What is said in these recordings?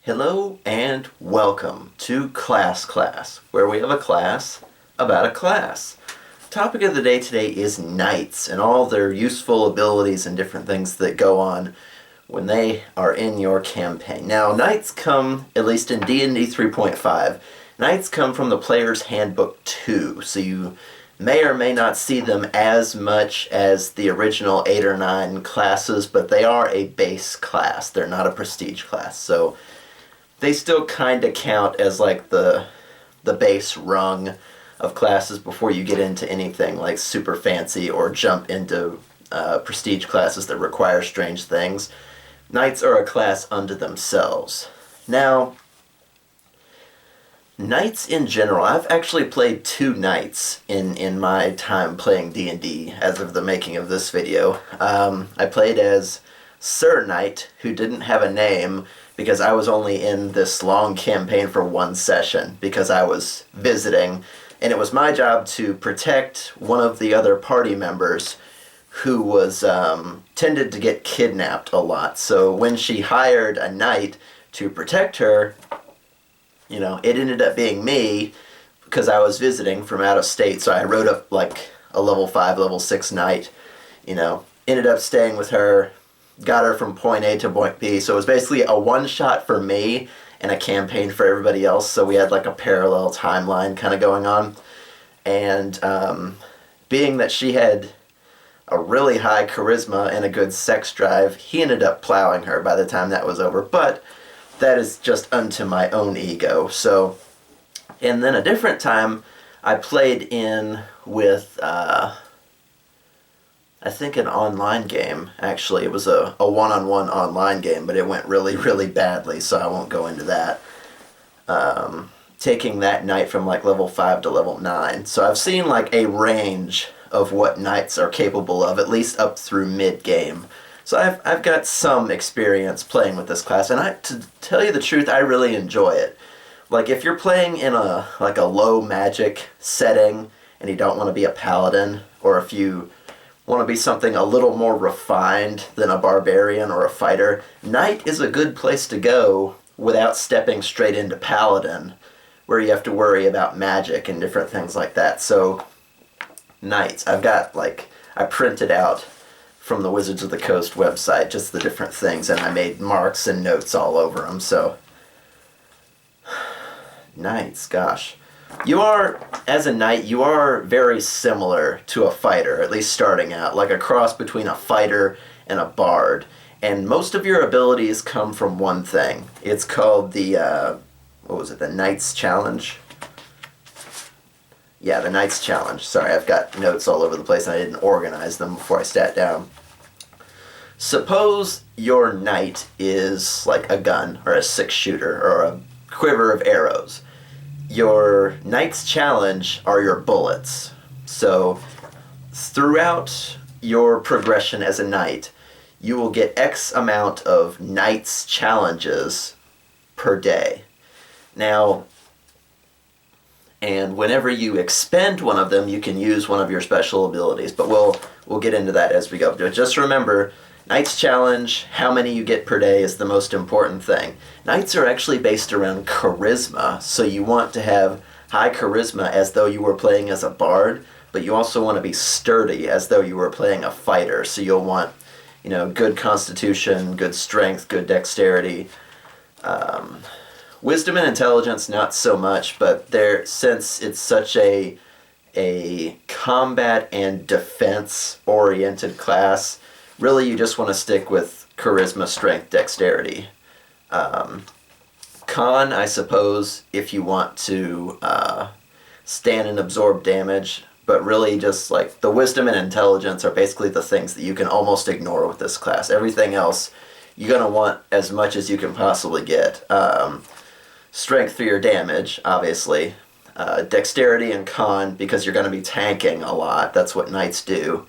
Hello and welcome to Class, where we have a class about a class. Topic of the day today is knights and all their useful abilities and different things that go on when they are in your campaign. Now, knights come, at least in D&D 3.5, knights come from the Player's Handbook 2, so you may or may not see them as much as the original 8 or 9 classes, but they are a base class. They're not a prestige class, so they still kind of count as like the base rung of classes before you get into anything like super fancy or jump into prestige classes that require strange things. Knights are a class unto themselves. Now, knights in general, I've actually played 2 knights in my time playing D&D as of the making of this video. I played as Sir Knight, who didn't have a name because I was only in this long campaign for 1 session because I was visiting, and it was my job to protect one of the other party members who was tended to get kidnapped a lot. So when she hired a knight to protect her, you know, it ended up being me because I was visiting from out of state. So I rode up like a level 5, level 6 knight, you know, ended up staying with her, got her from point A to point B. So it was basically a one-shot for me and a campaign for everybody else. So we had like a parallel timeline kind of going on. And being that she had a really high charisma and a good sex drive, he ended up plowing her by the time that was over. But that is just unto my own ego. So, and then a different time I played in with I think an online game, actually. It was a one-on-one online game, but it went really, really badly, so I won't go into that. Taking that knight from like level 5 to level 9. So I've seen like a range of what knights are capable of, at least up through mid-game. So I've got some experience playing with this class, and to tell you the truth, I really enjoy it. Like if you're playing in a low magic setting and you don't want to be a paladin, or if you want to be something a little more refined than a barbarian or a fighter, knight is a good place to go without stepping straight into paladin, where you have to worry about magic and different things like that. So knights, I've got like, I printed out from the Wizards of the Coast website just the different things, and I made marks and notes all over them. So knights, gosh. You are, as a knight, you are very similar to a fighter, at least starting out, like a cross between a fighter and a bard. And most of your abilities come from one thing. It's called the, what was it, the Knight's Challenge? Yeah, the Knight's Challenge. Sorry, I've got notes all over the place and I didn't organize them before I sat down. Suppose your knight is like a gun, or a 6-shooter, or a quiver of arrows. Your Knight's Challenge are your bullets. So throughout your progression as a knight, you will get X amount of Knight's Challenges per day. Now, and whenever you expend one of them, you can use one of your special abilities. But we'll get into that as we go. Just remember, Knight's Challenge, how many you get per day is the most important thing. Knights are actually based around charisma, so you want to have high charisma as though you were playing as a bard, but you also want to be sturdy as though you were playing a fighter. So you'll want, you know, good constitution, good strength, good dexterity. Wisdom and intelligence, not so much, but since it's such a combat and defense-oriented class, really, you just want to stick with charisma, strength, dexterity. Con, I suppose, if you want to stand and absorb damage, but really just like the wisdom and intelligence are basically the things that you can almost ignore with this class. Everything else, you're going to want as much as you can possibly get. Strength for your damage, obviously. Dexterity and con, because you're going to be tanking a lot. That's what knights do.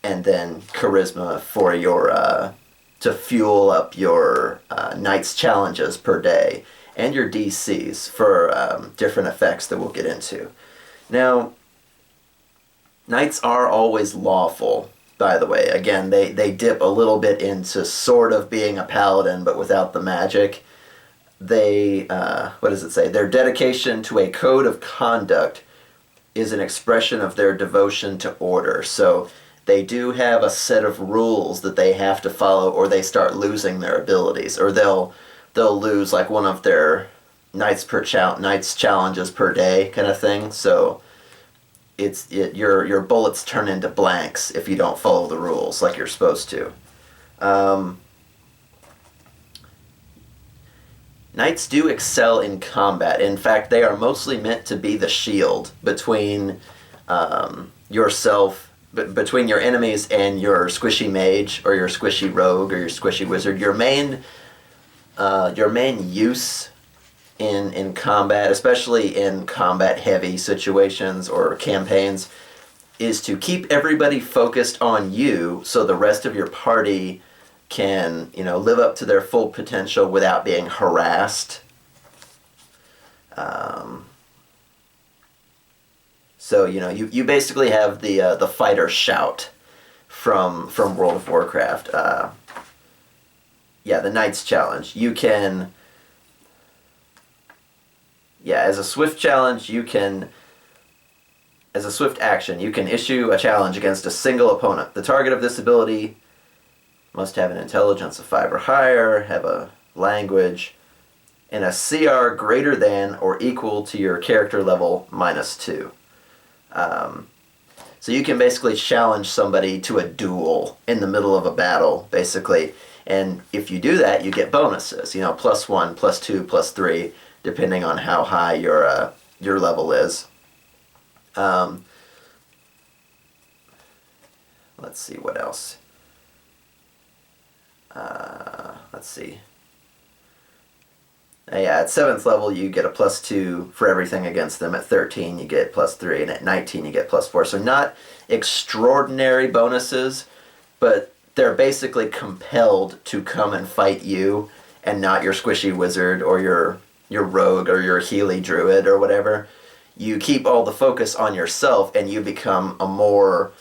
And then charisma for your to fuel up your Knight's Challenges per day, and your DCs for different effects that we'll get into. Now, Knights are always lawful, by the way. Again, they dip a little bit into sort of being a paladin, but without the magic. they, what does it say? Their dedication to a code of conduct is an expression of their devotion to order. So they do have a set of rules that they have to follow, or they start losing their abilities, or they'll lose like one of their knights challenges per day kind of thing. So your bullets turn into blanks if you don't follow the rules like you're supposed to. Knights do excel in combat. In fact, they are mostly meant to be the shield between between your enemies and your squishy mage or your squishy rogue or your squishy wizard. Your main use in combat, especially in combat heavy situations or campaigns, is to keep everybody focused on you so the rest of your party can, live up to their full potential without being harassed. So, you basically have the fighter shout from World of Warcraft. The Knights Challenge. You can, as a swift challenge, as a swift action, you can issue a challenge against a single opponent. The target of this ability must have an intelligence of 5 or higher, have a language, and a CR greater than or equal to your character level -2. So you can basically challenge somebody to a duel in the middle of a battle, basically. And if you do that, you get bonuses, +1, +2, +3, depending on how high your level is. Let's see, what else? Let's see. At 7th level you get a +2 for everything against them. At 13 you get +3, and at 19 you get +4. So not extraordinary bonuses, but they're basically compelled to come and fight you and not your squishy wizard or your rogue or your Healy druid or whatever. You keep all the focus on yourself and you become a more,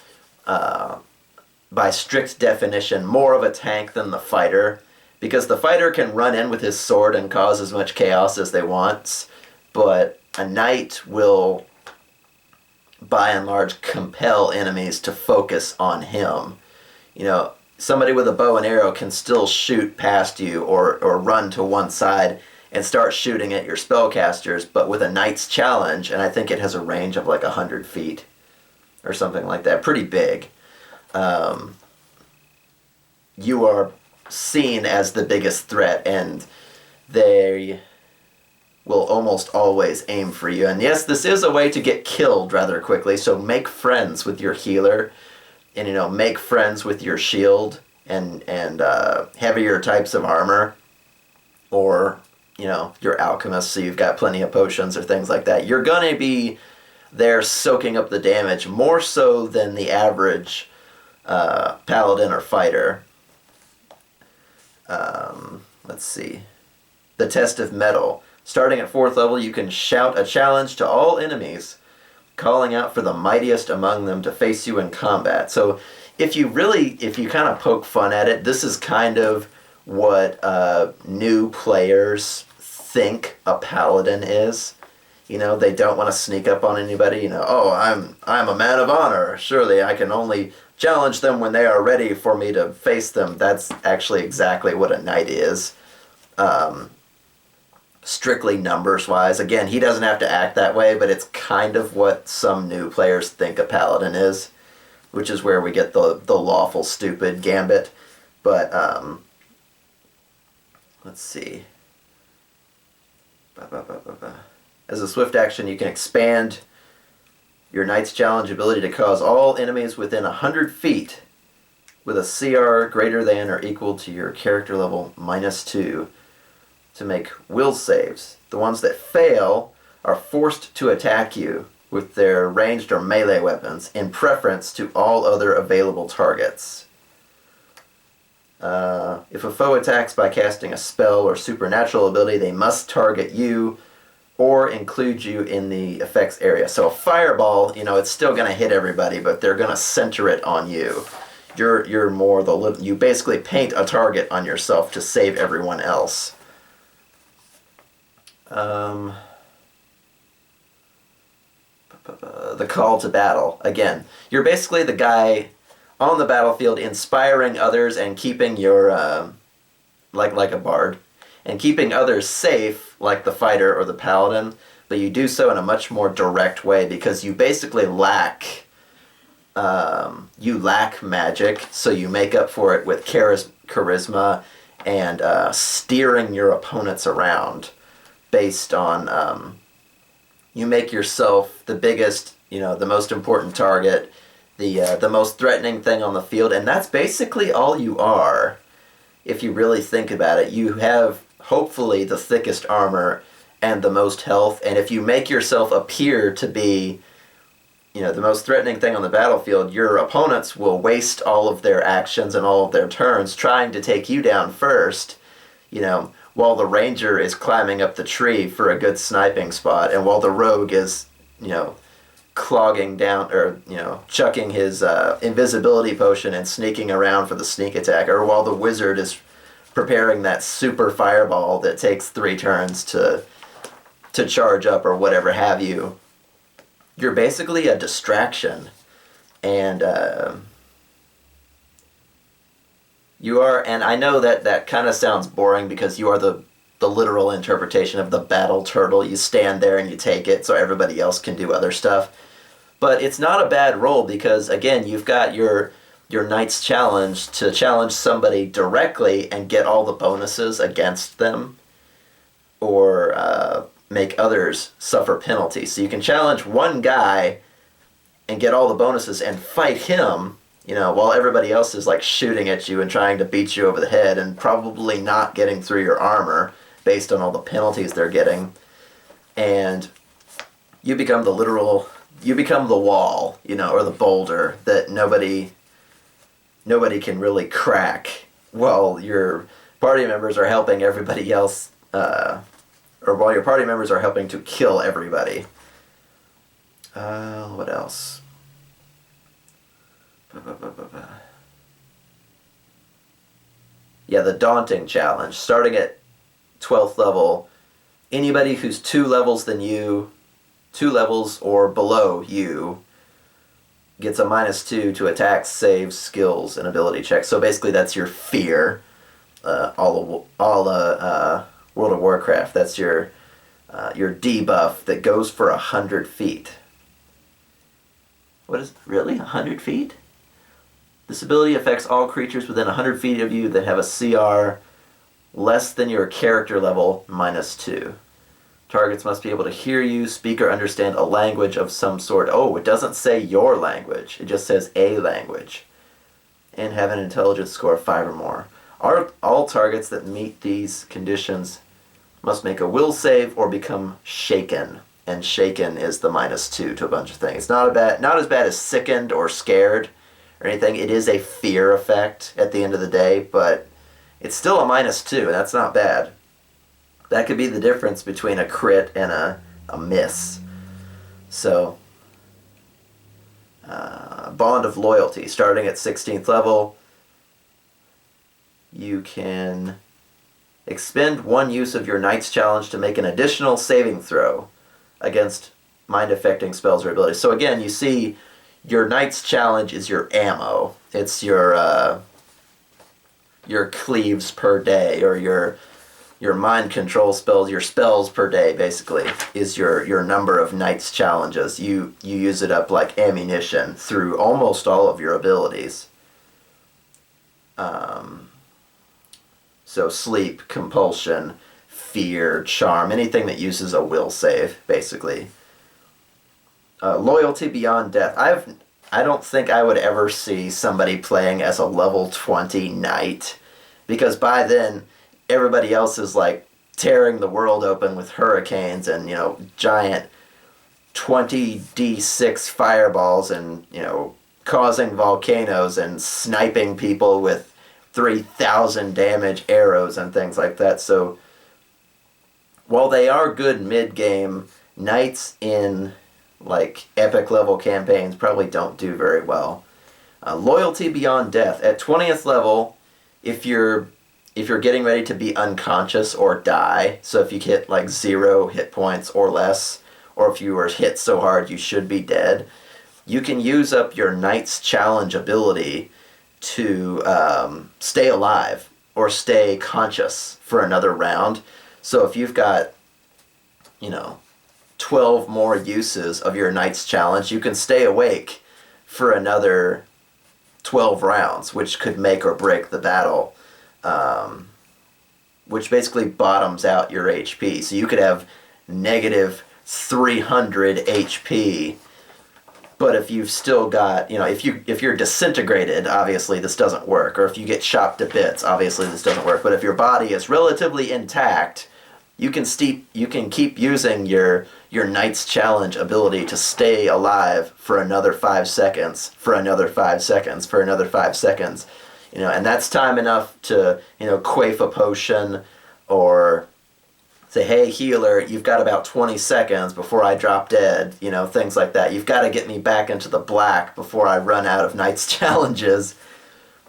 by strict definition, more of a tank than the fighter. Because the fighter can run in with his sword and cause as much chaos as they want, but a knight will, by and large, compel enemies to focus on him. Somebody with a bow and arrow can still shoot past you or run to one side and start shooting at your spellcasters, but with a knight's challenge, and I think it has a range of like 100 feet or something like that, pretty big, you are seen as the biggest threat, and they will almost always aim for you. And yes, this is a way to get killed rather quickly, so make friends with your healer, and make friends with your shield and heavier types of armor, or your alchemist, so you've got plenty of potions or things like that. You're gonna be there soaking up the damage more so than the average paladin or fighter. Let's see. The test of Mettle. Starting at 4th level, you can shout a challenge to all enemies, calling out for the mightiest among them to face you in combat. So if you kind of poke fun at it, this is kind of what new players think a paladin is. They don't want to sneak up on anybody. I'm a man of honor. Surely I can only challenge them when they are ready for me to face them. That's actually exactly what a knight is. Strictly numbers-wise. Again, he doesn't have to act that way, but it's kind of what some new players think a paladin is, which is where we get the lawful stupid gambit. But, let's see. As a swift action, you can expand your Knight's Challenge ability to cause all enemies within 100 feet with a CR greater than or equal to your character level -2 to make will saves. The ones that fail are forced to attack you with their ranged or melee weapons in preference to all other available targets. If a foe attacks by casting a spell or supernatural ability, they must target you or include you in the effects area. So a fireball, it's still going to hit everybody, but they're going to center it on you. You're more you basically paint a target on yourself to save everyone else. Um, the call to battle. Again, you're basically the guy on the battlefield inspiring others and keeping your, like a bard, and keeping others safe, like the fighter or the paladin, but you do so in a much more direct way because you basically lack magic, so you make up for it with charisma and steering your opponents around based on you make yourself the biggest, the most important target, the most threatening thing on the field, and that's basically all you are. If you really think about it, you have hopefully the thickest armor and the most health, and if you make yourself appear to be the most threatening thing on the battlefield, your opponents will waste all of their actions and all of their turns trying to take you down first, while the ranger is climbing up the tree for a good sniping spot, and while the rogue is, clogging down, or, chucking his invisibility potion and sneaking around for the sneak attack, or while the wizard is preparing that super fireball that takes 3 turns to charge up or whatever have you. You're basically a distraction, and you are, and I know that kind of sounds boring because you are the literal interpretation of the battle turtle. You stand there and you take it so everybody else can do other stuff. But it's not a bad role because, again, you've got your Knight's Challenge to challenge somebody directly and get all the bonuses against them, or make others suffer penalties. So you can challenge one guy and get all the bonuses and fight him, while everybody else is like shooting at you and trying to beat you over the head and probably not getting through your armor based on all the penalties they're getting. And you become the wall, or the boulder that nobody can really crack while your party members are helping everybody else, or while your party members are helping to kill everybody. What else? Yeah, the Daunting challenge. Starting at 12th level, anybody who's 2 levels than you, 2 levels or below you, gets a -2 to attacks, saves, skills, and ability checks. So basically that's your fear. All World of Warcraft. That's your debuff that goes for 100 feet. What is really 100 feet? This ability affects all creatures within 100 feet of you that have a CR less than your character level -2. Targets must be able to hear you, speak, or understand a language of some sort. Oh, it doesn't say your language. It just says a language. And have an intelligence score of 5 or more. All targets that meet these conditions must make a will save or become shaken. And shaken is the -2 to a bunch of things. It's not as bad as sickened or scared or anything. It is a fear effect at the end of the day, but it's still a -2, and that's not bad. That could be the difference between a crit and a miss. So, Bond of Loyalty. Starting at 16th level, you can expend 1 use of your Knight's Challenge to make an additional saving throw against mind-affecting spells or abilities. So again, you see, your Knight's Challenge is your ammo. It's your cleaves per day, or your mind control spells, your spells per day, basically, is your number of Knight's Challenges. You use it up like ammunition through almost all of your abilities. So sleep, compulsion, fear, charm, anything that uses a will save, basically. Loyalty beyond death. I don't think I would ever see somebody playing as a level 20 knight, because by then everybody else is like tearing the world open with hurricanes and, giant 20d6 fireballs and, causing volcanoes and sniping people with 3,000 damage arrows and things like that. So while they are good mid-game, knights in like epic level campaigns probably don't do very well. Loyalty beyond death. At 20th level, if you're if you're getting ready to be unconscious or die, so if you hit like 0 hit points or less, or if you were hit so hard you should be dead, you can use up your Knight's Challenge ability to stay alive or stay conscious for another round. So if you've got, 12 more uses of your Knight's Challenge, you can stay awake for another 12 rounds, which could make or break the battle, which basically bottoms out your HP. So you could have negative 300 HP, but if you've still got, if you're disintegrated, obviously this doesn't work. Or if you get chopped to bits, obviously this doesn't work. But if your body is relatively intact, you can keep using your Knight's Challenge ability to stay alive for another 5 seconds, for another 5 seconds, for another 5 seconds. And that's time enough to, quaff a potion or say, hey, healer, you've got about 20 seconds before I drop dead, things like that. You've got to get me back into the black before I run out of Knight's Challenges,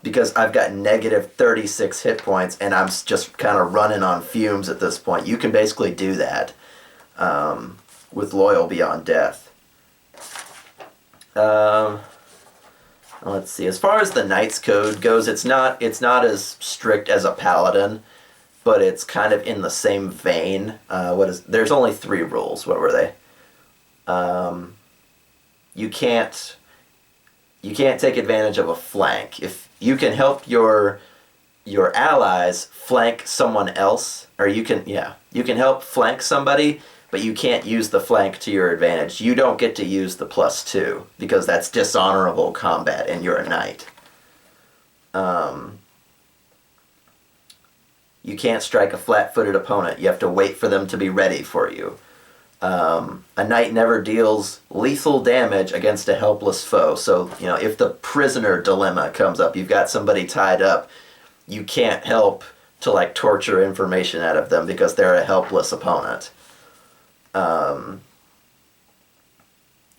because I've got negative 36 hit points and I'm just kind of running on fumes at this point. You can basically do that with Loyal Beyond Death. Let's see. As far as the Knight's Code goes, it's not as strict as a Paladin, but it's kind of in the same vein. There's only 3 rules. What were they? You can't take advantage of a flank. If you can help your allies flank someone else, or you can help flank somebody, but you can't use the flank to your advantage. You don't get to use the +2 because that's dishonorable combat and you're a knight. You can't strike a flat-footed opponent. You have to wait for them to be ready for you. A knight never deals lethal damage against a helpless foe. So, if the prisoner dilemma comes up, you've got somebody tied up, you can't help to, torture information out of them because they're a helpless opponent.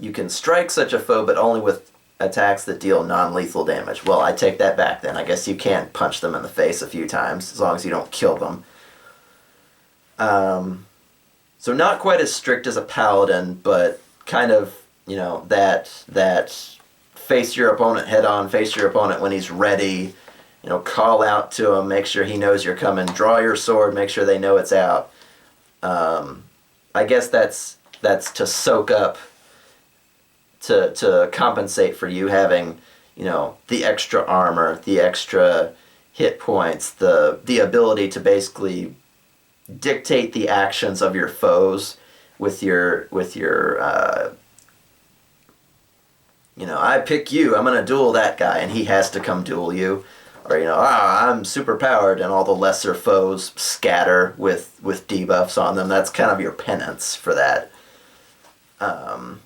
You can strike such a foe, but only with attacks that deal non-lethal damage. Well, I take that back then. I guess you can punch them in the face a few times, as long as you don't kill them. So not quite as strict as a Paladin, but kind of, that face your opponent head on, face your opponent when he's ready, call out to him, make sure he knows you're coming, draw your sword, make sure they know it's out. I guess that's to soak up, to compensate for you having, the extra armor, the extra hit points, the ability to basically dictate the actions of your foes with your I pick you, I'm gonna duel that guy, and he has to come duel you. Or, I'm super powered, and all the lesser foes scatter with debuffs on them. That's kind of your penance for that. And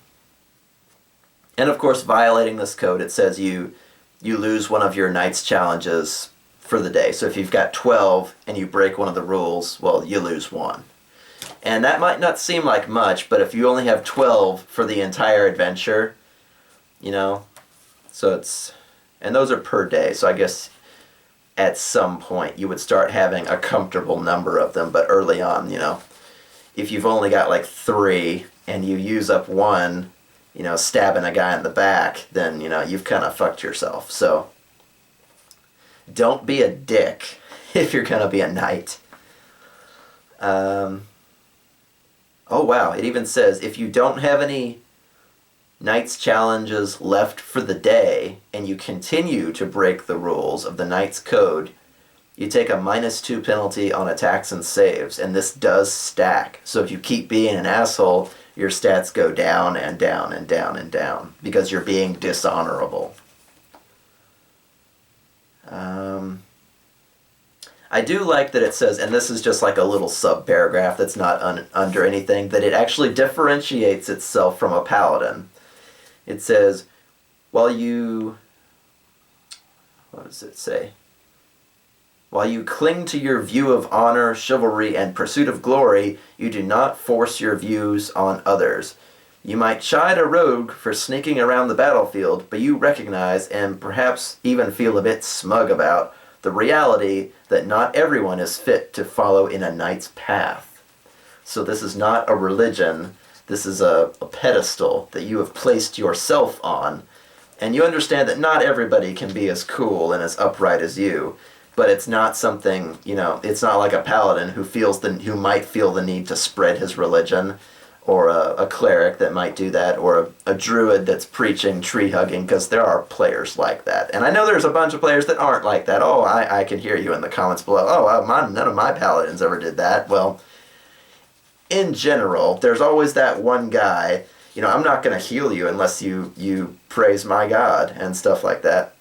of course, violating this code, it says you lose one of your Knight's Challenges for the day. So if you've got 12 and you break one of the rules, well, you lose 1. And that might not seem like much, but if you only have 12 for the entire adventure, so and those are per day, so I guess at some point you would start having a comfortable number of them, but early on, if you've only got 3 and you use up 1, stabbing a guy in the back, then, you've kind of fucked yourself. So don't be a dick if you're going to be a knight. Oh, wow. It even says if you don't have any Knight's Challenges left for the day and you continue to break the rules of the Knight's Code, you take a -2 penalty on attacks and saves, and this does stack. So if you keep being an asshole, your stats go down and down and down and down because you're being dishonorable. I do like that it says, and this is just like a little sub-paragraph that's not under anything, that it actually differentiates itself from a Paladin. It says, what does it say? While you cling to your view of honor, chivalry, and pursuit of glory, you do not force your views on others. You might chide a rogue for sneaking around the battlefield, but you recognize and perhaps even feel a bit smug about the reality that not everyone is fit to follow in a knight's path. So this is not a religion, this is a pedestal that you have placed yourself on, and you understand that not everybody can be as cool and as upright as you, but it's not something, you know, it's not like a paladin who might feel the need to spread his religion, or a cleric that might do that, or a druid that's preaching tree hugging, because there are players like that. And I know there's a bunch of players that aren't like that. Oh, I can hear you in the comments below. Oh, none of my paladins ever did that. Well, in general, there's always that one guy, you know, I'm not going to heal you unless you praise my God and stuff like that.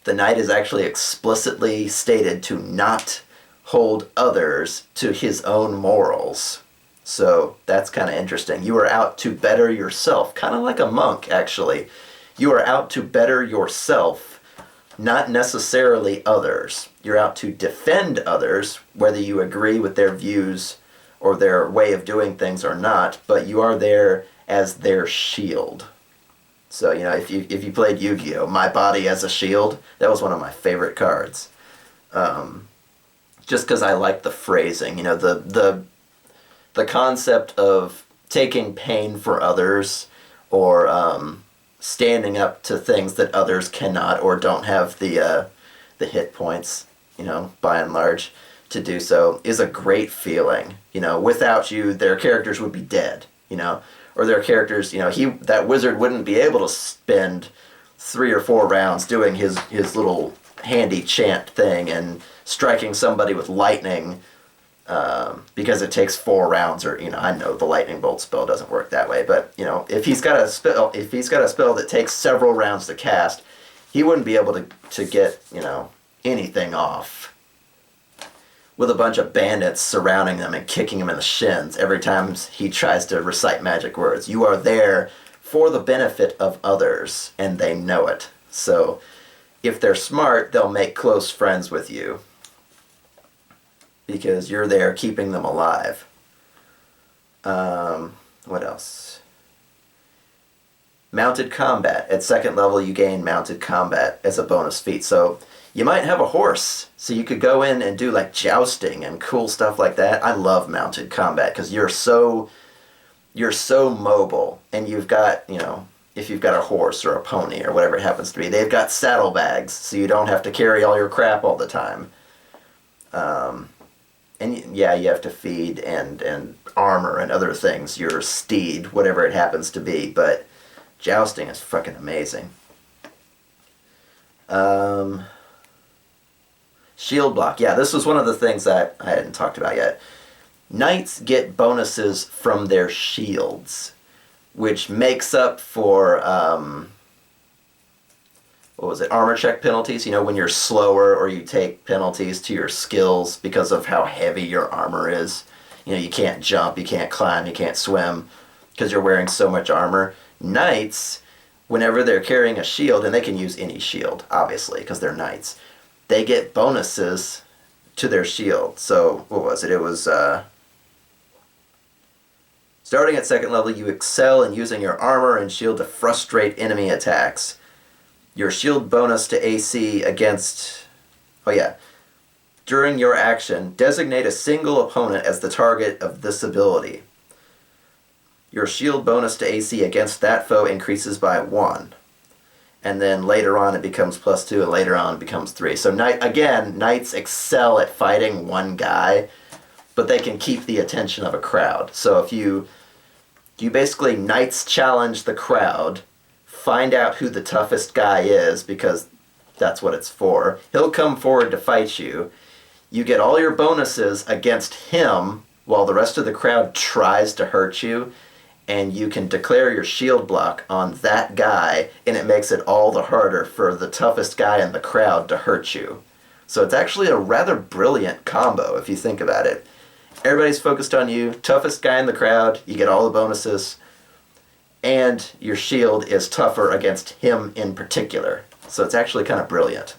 The knight is actually explicitly stated to not hold others to his own morals. So that's kind of interesting. You are out to better yourself, kind of like a monk, actually. You are out to better yourself, not necessarily others. You're out to defend others, whether you agree with their views or their way of doing things or not, but you are there as their shield. So, you know, if you played Yu-Gi-Oh! My Body as a Shield, that was one of my favorite cards. Just because I like the phrasing, you know, the concept of taking pain for others, or standing up to things that others cannot or don't have the hit points, you know, by and large, to do so, is a great feeling. You know, without you, their characters would be dead, you know, or their characters, you know, that wizard wouldn't be able to spend 3 or 4 rounds doing his little handy chant thing and striking somebody with lightning, because it takes 4 rounds, or, you know, I know the lightning bolt spell doesn't work that way, but, you know, if he's got a spell that takes several rounds to cast, he wouldn't be able to get, you know, anything off with a bunch of bandits surrounding them and kicking him in the shins every time he tries to recite magic words. You are there for the benefit of others, and they know it. So if they're smart, they'll make close friends with you, because you're there keeping them alive. What else? Mounted combat. At 2nd level, you gain mounted combat as a bonus feat. So you might have a horse, so you could go in and do like jousting and cool stuff like that. I love mounted combat because you're so mobile, and you've got, you know, if you've got a horse or a pony or whatever it happens to be, they've got saddlebags, so you don't have to carry all your crap all the time. And yeah, you have to feed and armor and other things your steed, whatever it happens to be, but jousting is fucking amazing. Shield block. Yeah, this was one of the things that I hadn't talked about yet. Knights get bonuses from their shields, which makes up for, armor check penalties. You know, when you're slower, or you take penalties to your skills because of how heavy your armor is. You know, you can't jump, you can't climb, you can't swim because you're wearing so much armor. Knights, whenever they're carrying a shield, and they can use any shield, obviously, because they're knights, they get bonuses to their shield. So, what was it? It was, starting at 2nd level, you excel in using your armor and shield to frustrate enemy attacks. Your shield bonus to AC against... Oh yeah. During your action, designate a single opponent as the target of this ability. Your shield bonus to AC against that foe increases by 1. And then later on it becomes +2, and later on it becomes 3. So knights excel at fighting one guy, but they can keep the attention of a crowd. So if you basically knights challenge the crowd, find out who the toughest guy is, because that's what it's for. He'll come forward to fight you. You get all your bonuses against him while the rest of the crowd tries to hurt you, and you can declare your shield block on that guy, and it makes it all the harder for the toughest guy in the crowd to hurt you. So it's actually a rather brilliant combo if you think about it. Everybody's focused on you, toughest guy in the crowd, you get all the bonuses, and your shield is tougher against him in particular. So it's actually kind of brilliant.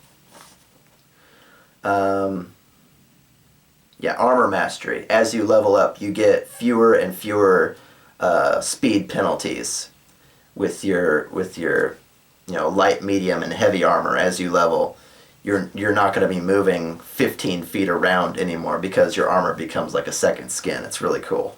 Yeah, armor mastery. As you level up, you get fewer and fewer speed penalties with your light, medium, and heavy armor. As you level, you're not going to be moving 15 feet around anymore because your armor becomes like a second skin. It's really cool.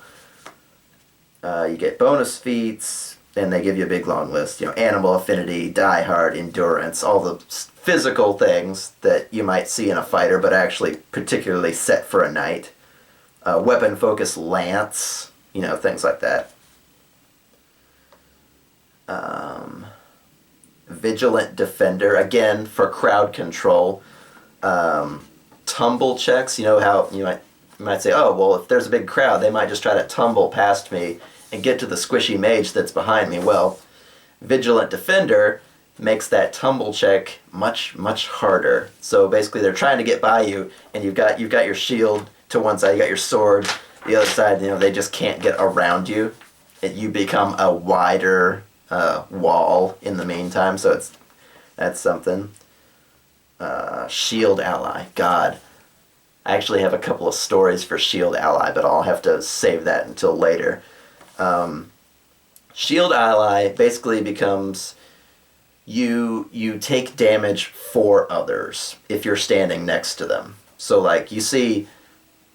You get bonus feats, and they give you a big long list. You know, animal affinity, die hard, endurance, all the physical things that you might see in a fighter, but actually particularly set for a knight. Weapon focus lance, you know, things like that. Vigilant defender, again for crowd control. Tumble checks, you know how you might say, oh well, if there's a big crowd, they might just try to tumble past me and get to the squishy mage that's behind me. Well, vigilant defender makes that tumble check much harder. So basically, they're trying to get by you, and you've got your shield to one side, you got your sword the other side. You know, they just can't get around you. You become a wider wall in the meantime. So that's something. Shield ally. God, I actually have a couple of stories for shield ally, but I'll have to save that until later. Shield ally basically becomes you take damage for others if you're standing next to them. So like you see,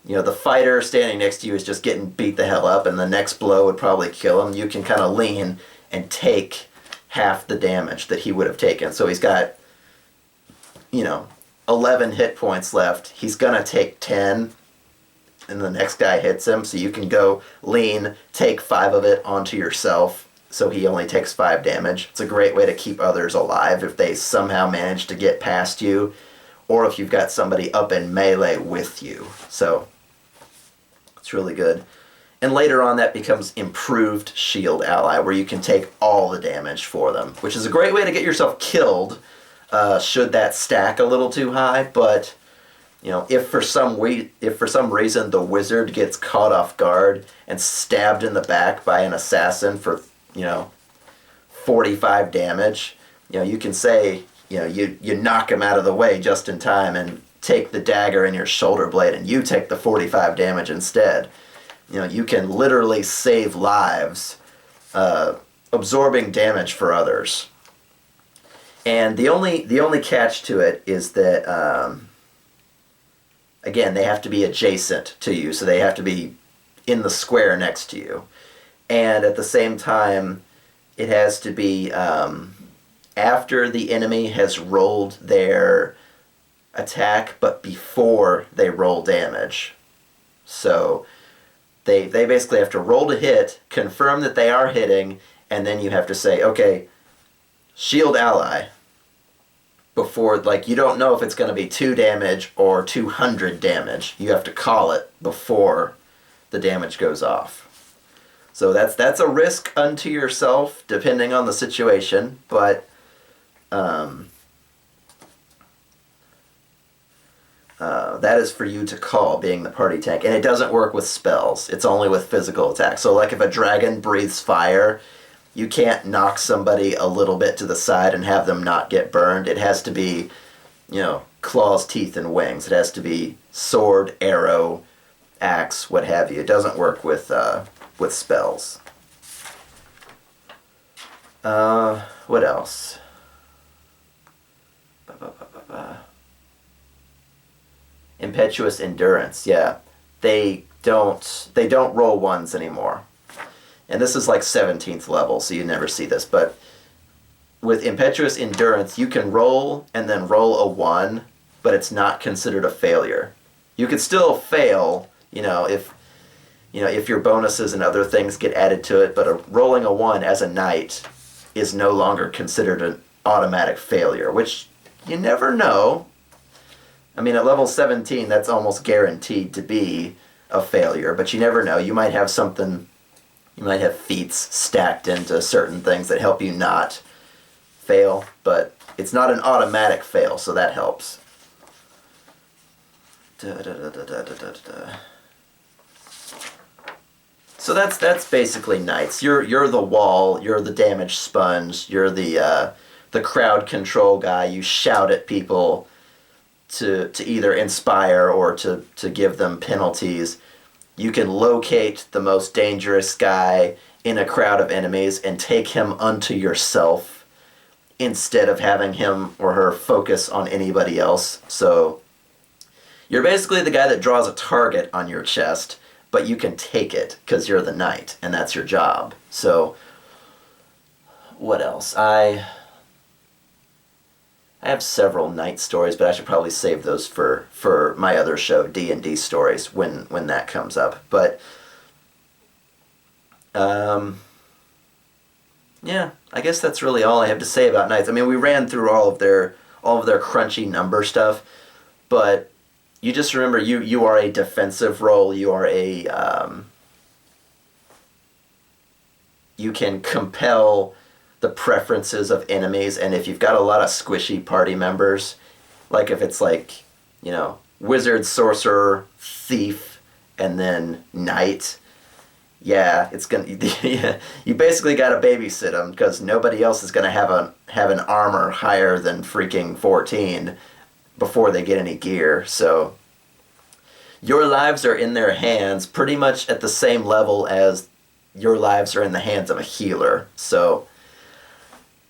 you know, the fighter standing next to you is just getting beat the hell up, and the next blow would probably kill him. You can kind of lean and take half the damage that he would have taken. So he's got, you know, 11 hit points left. He's gonna take 10, and the next guy hits him. So you can go lean, take 5 of it onto yourself, so he only takes 5 damage. It's a great way to keep others alive if they somehow manage to get past you, or if you've got somebody up in melee with you. So it's really good. And later on, that becomes improved shield ally, where you can take all the damage for them, which is a great way to get yourself killed should that stack a little too high. But you know, if for some reason the wizard gets caught off guard and stabbed in the back by an assassin for, you know, 45 damage, you know, you can say, you know, you knock him out of the way just in time and take the dagger in your shoulder blade, and you take the 45 damage instead. You know, you can literally save lives absorbing damage for others. And the only catch to it is that, again, they have to be adjacent to you, so they have to be in the square next to you. And at the same time, it has to be after the enemy has rolled their attack, but before they roll damage. So they basically have to roll to hit, confirm that they are hitting, and then you have to say, okay, shield ally. Before, like, you don't know if it's going to be 2 damage or 200 damage. You have to call it before the damage goes off. So that's a risk unto yourself, depending on the situation, but that is for you to call, being the party tank. And it doesn't work with spells. It's only with physical attacks. So like if a dragon breathes fire, you can't knock somebody a little bit to the side and have them not get burned. It has to be, you know, claws, teeth, and wings. It has to be sword, arrow, axe, what have you. It doesn't work with spells. What else? Impetuous endurance. Yeah, they don't roll ones anymore. And this is like 17th level, so you never see this. But with impetuous endurance, you can roll and then roll a 1, but it's not considered a failure. You could still fail, if your bonuses and other things get added to it, but rolling a 1 as a knight is no longer considered an automatic failure, which you never know. I mean, at level 17, that's almost guaranteed to be a failure, but you never know. You might have something, you might have feats stacked into certain things that help you not fail, but it's not an automatic fail, so that helps. So that's basically knights. You're the wall, you're the damage sponge, you're the crowd control guy. You shout at people to either inspire or to give them penalties. You can locate the most dangerous guy in a crowd of enemies and take him unto yourself instead of having him or her focus on anybody else. So you're basically the guy that draws a target on your chest, but you can take it because you're the knight, and that's your job. So what else? I have several knight stories, but I should probably save those for my other show, D&D Stories, when that comes up. But yeah, I guess that's really all I have to say about knights. I mean, we ran through all of their crunchy number stuff, but you just remember you are a defensive role. You are you can compel the preferences of enemies, and if you've got a lot of squishy party members, like if it's like, you know, wizard, sorcerer, thief, and then knight, yeah, it's gonna yeah, you basically got to babysit them because nobody else is gonna have an armor higher than freaking 14 before they get any gear. So your lives are in their hands pretty much at the same level as your lives are in the hands of a healer. So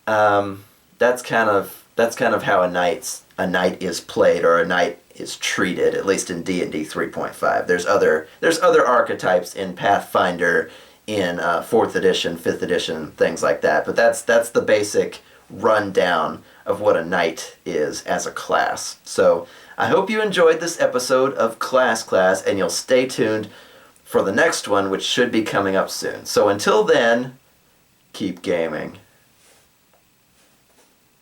that's kind of how a knight is played, or a knight is treated, at least in D&D 3.5. There's other archetypes in Pathfinder, in 4th edition, 5th edition, things like that. But that's the basic rundown of what a knight is as a class. So I hope you enjoyed this episode of Class, and you'll stay tuned for the next one, which should be coming up soon. So until then, keep gaming.